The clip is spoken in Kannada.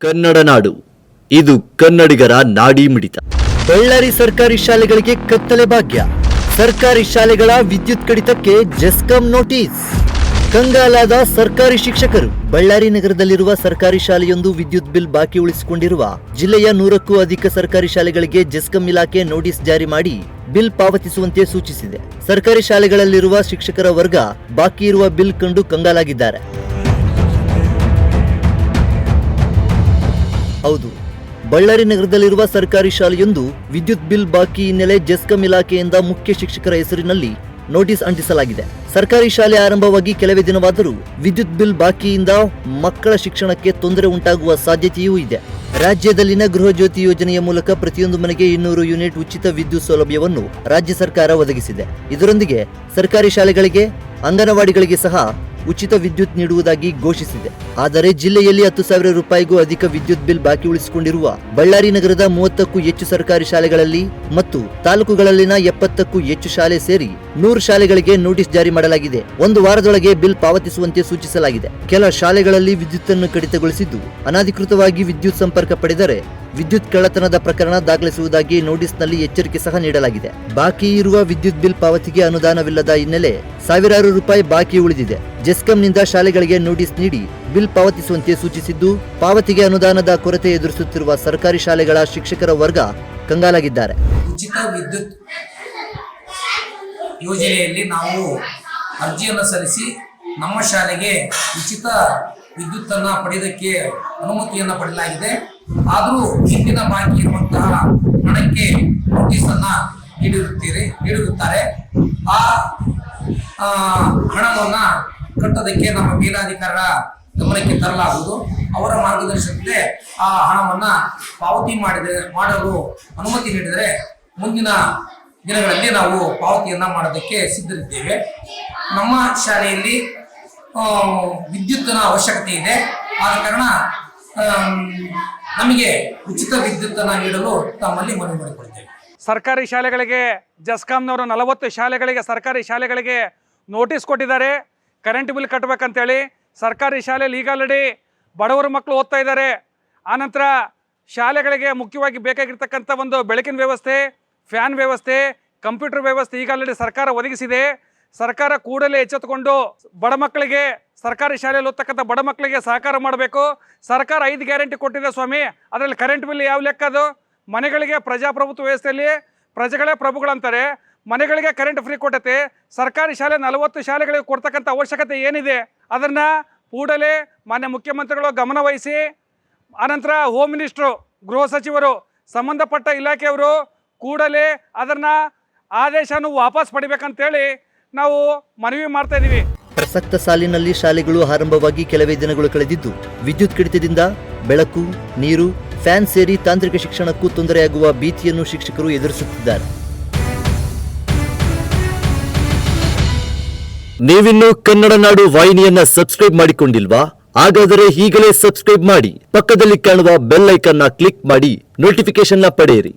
ಕನ್ನಡ ನಾಡು ಇದು ಕನ್ನಡಿಗರ ನಾಡಿ ಮಿಡಿತ. ಬಳ್ಳಾರಿ ಸರ್ಕಾರಿ ಶಾಲೆಗಳಿಗೆ ಕತ್ತಲೆ ಭಾಗ್ಯ. ಸರ್ಕಾರಿ ಶಾಲೆಗಳ ವಿದ್ಯುತ್ ಕಡಿತಕ್ಕೆ ಜೆಸ್ಕಾಂ ನೋಟಿಸ್. ಕಂಗಾಲಾದ ಸರ್ಕಾರಿ ಶಿಕ್ಷಕರು. ಬಳ್ಳಾರಿ ನಗರದಲ್ಲಿರುವ ಸರ್ಕಾರಿ ಶಾಲೆಯೊಂದು ವಿದ್ಯುತ್ ಬಿಲ್ ಬಾಕಿ ಉಳಿಸಿಕೊಂಡಿರುವ ಜಿಲ್ಲೆಯ 100ಕ್ಕೂ ಅಧಿಕ ಸರ್ಕಾರಿ ಶಾಲೆಗಳಿಗೆ ಜೆಸ್ಕಾಂ ಇಲಾಖೆ ನೋಟಿಸ್ ಜಾರಿ ಮಾಡಿ ಬಿಲ್ ಪಾವತಿಸುವಂತೆ ಸೂಚಿಸಿದೆ. ಸರ್ಕಾರಿ ಶಾಲೆಗಳಲ್ಲಿರುವ ಶಿಕ್ಷಕರ ವರ್ಗ ಬಾಕಿ ಇರುವ ಬಿಲ್ ಕಂಡು ಕಂಗಾಲಾಗಿದ್ದಾರೆ. ಹೌದು, ಬಳ್ಳಾರಿ ನಗರದಲ್ಲಿರುವ ಸರ್ಕಾರಿ ಶಾಲೆಯೊಂದು ವಿದ್ಯುತ್ ಬಿಲ್ ಬಾಕಿ ಹಿನ್ನೆಲೆ ಜೆಸ್ಕಾಂ ಇಲಾಖೆಯಿಂದ ಮುಖ್ಯ ಶಿಕ್ಷಕರ ಹೆಸರಿನಲ್ಲಿ ನೋಟಿಸ್ ಅಂಟಿಸಲಾಗಿದೆ. ಸರ್ಕಾರಿ ಶಾಲೆ ಆರಂಭವಾಗಿ ಕೆಲವೇ ದಿನವಾದರೂ ವಿದ್ಯುತ್ ಬಿಲ್ ಬಾಕಿಯಿಂದ ಮಕ್ಕಳ ಶಿಕ್ಷಣಕ್ಕೆ ತೊಂದರೆ ಉಂಟಾಗುವ ಸಾಧ್ಯತೆಯೂ ಇದೆ. ರಾಜ್ಯದಲ್ಲಿನ ಗೃಹ ಜ್ಯೋತಿ ಯೋಜನೆಯ ಮೂಲಕ ಪ್ರತಿಯೊಂದು ಮನೆಗೆ 200 ಯೂನಿಟ್ ಉಚಿತ ವಿದ್ಯುತ್ ಸೌಲಭ್ಯವನ್ನು ರಾಜ್ಯ ಸರ್ಕಾರ ಒದಗಿಸಿದೆ. ಇದರೊಂದಿಗೆ ಸರ್ಕಾರಿ ಶಾಲೆಗಳಿಗೆ, ಅಂಗನವಾಡಿಗಳಿಗೆ ಸಹ ಉಚಿತ ವಿದ್ಯುತ್ ನೀಡುವುದಾಗಿ ಘೋಷಿಸಿದೆ. ಆದರೆ ಜಿಲ್ಲೆಯಲ್ಲಿ 10,000 ರೂಪಾಯಿಗೂ ಅಧಿಕ ವಿದ್ಯುತ್ ಬಿಲ್ ಬಾಕಿ ಉಳಿಸಿಕೊಂಡಿರುವ ಬಳ್ಳಾರಿ ನಗರದ 30ಕ್ಕೂ ಹೆಚ್ಚು ಸರ್ಕಾರಿ ಶಾಲೆಗಳಲ್ಲಿ ಮತ್ತು ತಾಲೂಕುಗಳಲ್ಲಿನ 70ಕ್ಕೂ ಹೆಚ್ಚು ಶಾಲೆ ಸೇರಿ 100 ಶಾಲೆಗಳಿಗೆ ನೋಟಿಸ್ ಜಾರಿ ಮಾಡಲಾಗಿದೆ. ಒಂದು ವಾರದೊಳಗೆ ಬಿಲ್ ಪಾವತಿಸುವಂತೆ ಸೂಚಿಸಲಾಗಿದೆ. ಕೆಲ ಶಾಲೆಗಳಲ್ಲಿ ವಿದ್ಯುತ್ ಅನ್ನು ಕಡಿತಗೊಳಿಸಿದ್ದು, ಅನಧಿಕೃತವಾಗಿ ವಿದ್ಯುತ್ ಸಂಪರ್ಕ ಪಡೆದರೆ ವಿದ್ಯುತ್ ಕಳ್ಳತನದ ಪ್ರಕರಣ ದಾಖಲಿಸುವುದಾಗಿ ನೋಟಿಸ್ನಲ್ಲಿ ಎಚ್ಚರಿಕೆ ಸಹ ನೀಡಲಾಗಿದೆ. ಬಾಕಿ ಇರುವ ವಿದ್ಯುತ್ ಬಿಲ್ ಪಾವತಿಗೆ ಅನುದಾನವಿಲ್ಲದ ಹಿನ್ನೆಲೆ ಸಾವಿರಾರು ರೂಪಾಯಿ ಬಾಕಿ ಉಳಿದಿದೆ. ಜೆಸ್ಕಾಂನಿಂದ ಶಾಲೆಗಳಿಗೆ ನೋಟಿಸ್ ನೀಡಿ ಬಿಲ್ ಪಾವತಿಸುವಂತೆ ಸೂಚಿಸಿದ್ದು, ಪಾವತಿಗೆ ಅನುದಾನದ ಕೊರತೆ ಎದುರಿಸುತ್ತಿರುವ ಸರ್ಕಾರಿ ಶಾಲೆಗಳ ಶಿಕ್ಷಕರ ವರ್ಗ ಕಂಗಾಲಾಗಿದ್ದಾರೆ. ಉಚಿತ ವಿದ್ಯುತ್ ಯೋಜನೆಯಲ್ಲಿ ನಾವು ಅರ್ಜಿಯನ್ನು ಸಲ್ಲಿಸಿ ನಮ್ಮ ಶಾಲೆಗೆ ಉಚಿತ ವಿದ್ಯುತ್ ಅನ್ನು ಪಡೆಯೋದಕ್ಕೆ ಅನುಮತಿಯನ್ನು ಪಡೆಯಲಾಗಿದೆ. ಆದರೂ ಹಿಂದಿನ ಬಾಕಿ ಇರುವಂತಹ ಹಣಕ್ಕೆ ನೋಟಿಸ್ ಅನ್ನ ನೀಡಿರುತ್ತಾರೆ. ಆ ಹಣವನ್ನು ಕಟ್ಟೋದಕ್ಕೆ ನಮ್ಮ ಮೇಲಾಧಿಕಾರರ ಗಮನಕ್ಕೆ ತರಲಾಗುವುದು. ಅವರ ಮಾರ್ಗದರ್ಶನಕ್ಕೆ ಆ ಹಣವನ್ನು ಪಾವತಿ ಮಾಡಲು ಅನುಮತಿ ನೀಡಿದರೆ ಮುಂದಿನ ದಿನಗಳಲ್ಲಿ ನಾವು ಪಾವತಿಯನ್ನ ಮಾಡೋದಕ್ಕೆ ಸಿದ್ಧರಿದ್ದೇವೆ. ನಮ್ಮ ಶಾಲೆಯಲ್ಲಿ ವಿದ್ಯುತ್ತಿನ ಅವಶ್ಯಕತೆ ಇದೆ. ಆದ ಕಾರಣ ನಮಗೆ ಉಚಿತ ವಿದ್ಯುತ್ತನ್ನು ನೀಡಲು ತಮ್ಮಲ್ಲಿ ಮನವಿ ಮಾಡಿಕೊಳ್ತೇವೆ. ಸರ್ಕಾರಿ ಶಾಲೆಗಳಿಗೆ ಜೆಸ್ಕಾಂನವರು 40 ಶಾಲೆಗಳಿಗೆ ಸರ್ಕಾರಿ ಶಾಲೆಗಳಿಗೆ ನೋಟಿಸ್ ಕೊಟ್ಟಿದ್ದಾರೆ. ಕರೆಂಟ್ ಬಿಲ್ ಕಟ್ಟಬೇಕಂತೇಳಿ. ಸರ್ಕಾರಿ ಶಾಲೆಯಲ್ಲಿ ಈಗ ಆಲ್ರೆಡಿ ಬಡವರ ಮಕ್ಕಳು ಓದ್ತಾ ಇದ್ದಾರೆ. ಆನಂತರ ಶಾಲೆಗಳಿಗೆ ಮುಖ್ಯವಾಗಿ ಬೇಕಾಗಿರ್ತಕ್ಕಂಥ ಒಂದು ಬೆಳಕಿನ ವ್ಯವಸ್ಥೆ, ಫ್ಯಾನ್ ವ್ಯವಸ್ಥೆ, ಕಂಪ್ಯೂಟರ್ ವ್ಯವಸ್ಥೆ ಈಗ ಆಲ್ರೆಡಿ ಸರ್ಕಾರ ಒದಗಿಸಿದೆ. ಸರ್ಕಾರ ಕೂಡಲೇ ಎಚ್ಚೆತ್ತುಕೊಂಡು ಬಡ ಮಕ್ಕಳಿಗೆ, ಸರ್ಕಾರಿ ಶಾಲೆಯಲ್ಲಿ ಓದ್ತಕ್ಕಂಥ ಬಡ ಮಕ್ಕಳಿಗೆ ಸಹಕಾರ ಮಾಡಬೇಕು. ಸರ್ಕಾರ 5 ಗ್ಯಾರಂಟಿ ಕೊಟ್ಟಿದೆ ಸ್ವಾಮಿ. ಅದರಲ್ಲಿ ಕರೆಂಟ್ ಬಿಲ್ ಯಾವ ಲೆಕ್ಕ ಅದು? ಮನೆಗಳಿಗೆ ಪ್ರಜಾಪ್ರಭುತ್ವ ವ್ಯವಸ್ಥೆಯಲ್ಲಿ ಪ್ರಜೆಗಳೇ ಪ್ರಭುಗಳಂತಾರೆ. ಮನೆಗಳಿಗೆ ಕರೆಂಟ್ ಫ್ರೀ ಕೊಟ್ಟೈತೆ. ಸರ್ಕಾರಿ ಶಾಲೆ 40 ಶಾಲೆಗಳಿಗೆ ಕೊಡ್ತಕ್ಕಂಥ ಅವಶ್ಯಕತೆ ಏನಿದೆ ಅದನ್ನು ಕೂಡಲೇ ಮಾನ್ಯ ಮುಖ್ಯಮಂತ್ರಿಗಳು ಗಮನ ವಹಿಸಿ, ಆನಂತರ ಹೋಮ್ ಮಿನಿಸ್ಟ್ರು, ಗೃಹ ಸಚಿವರು, ಸಂಬಂಧಪಟ್ಟ ಇಲಾಖೆಯವರು ಕೂಡಲೇ ಅದನ್ನು ಆದೇಶವನ್ನು ವಾಪಸ್ ಪಡಿಬೇಕಂತೇಳಿ ನಾವು ಮನವಿ ಮಾಡ್ತಾ ಇದ್ದೀವಿ. ಪ್ರಸಕ್ತ ಸಾಲಿನಲ್ಲಿ ಶಾಲೆಗಳು ಆರಂಭವಾಗಿ ಕೆಲವೇ ದಿನಗಳು ಕಳೆದಿದ್ದು, ವಿದ್ಯುತ್ ಕಡಿತದಿಂದ ಬೆಳಕು, ನೀರು, ಫ್ಯಾನ್ ಸೇರಿ ತಾಂತ್ರಿಕ ಶಿಕ್ಷಣಕ್ಕೂ ತೊಂದರೆಯಾಗುವ ಭೀತಿಯನ್ನು ಶಿಕ್ಷಕರು ಎದುರಿಸುತ್ತಿದ್ದಾರೆ. ನೀವಿನ್ನೂ ಕನ್ನಡ ನಾಡು ವಾಹಿನಿಯನ್ನ ಸಬ್ಸ್ಕ್ರೈಬ್ ಮಾಡಿಕೊಂಡಿಲ್ವಾ? ಹಾಗಾದರೆ ಈಗಲೇ ಸಬ್ಸ್ಕ್ರೈಬ್ ಮಾಡಿ, ಪಕ್ಕದಲ್ಲಿ ಕಾಣುವ ಬೆಲ್ ಐಕಾನ್ನ ಕ್ಲಿಕ್ ಮಾಡಿ ನೋಟಿಫಿಕೇಶನ್ ಪಡೆಯಿರಿ.